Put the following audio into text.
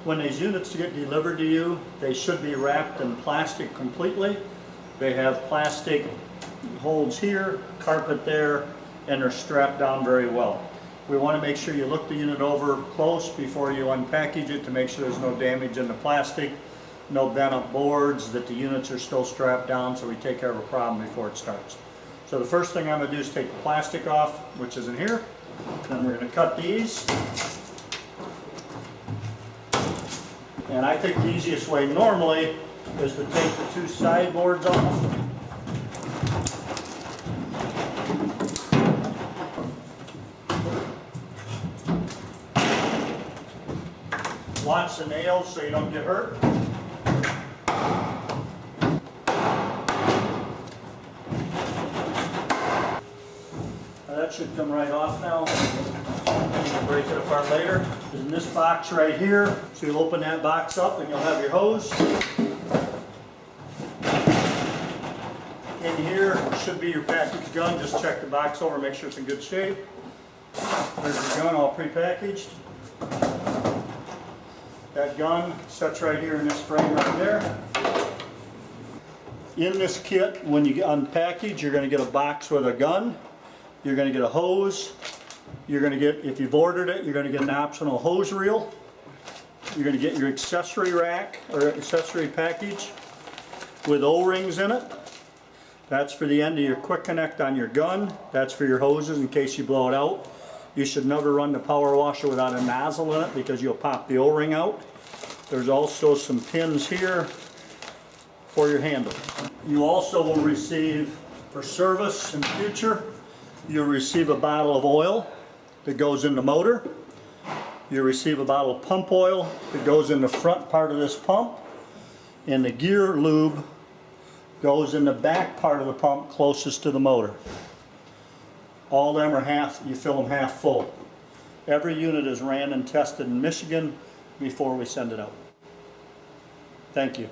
When these units get delivered to you, they should be wrapped in plastic completely. They have plastic holds here, carpet there, and they're strapped down very well. We want to make sure you look the unit over close before you unpackage it to make sure there's no damage in the plastic, no bent up boards, that the units are still strapped down, so we take care of a problem before it starts. So the first thing I'm going to do is take the plastic off, which is in here. Then we're going to cut these. And I think the easiest way normally is to take the two side boards off. Watch the nails so you don't get hurt. Now that should come right off now. We'll break it apart later. In this box right here, so you'll open that box up and you'll have your hose. In here should be your packaged gun. Just check the box over, make sure it's in good shape. There's your gun all prepackaged. That gun sits right here in this frame right there. In this kit, when you unpackage, you're going to get a box with a gun. You're going to get a hose. You're going to get, if you've ordered it, you're going to get an optional hose reel. You're going to get your accessory rack or accessory package with O-rings in it. That's for the end of your quick connect on your gun. That's for your hoses in case you blow it out. You should never run the power washer without a nozzle in it because you'll pop the O-ring out. There's also some pins here for your handle. You also will receive, for service in the future, you'll receive a bottle of oil that goes in the motor. You'll receive a bottle of pump oil that goes in the front part of this pump. And the gear lube goes in the back part of the pump closest to the motor. All of them are half, you fill them half full. Every unit is ran and tested in Michigan before we send it out. Thank you.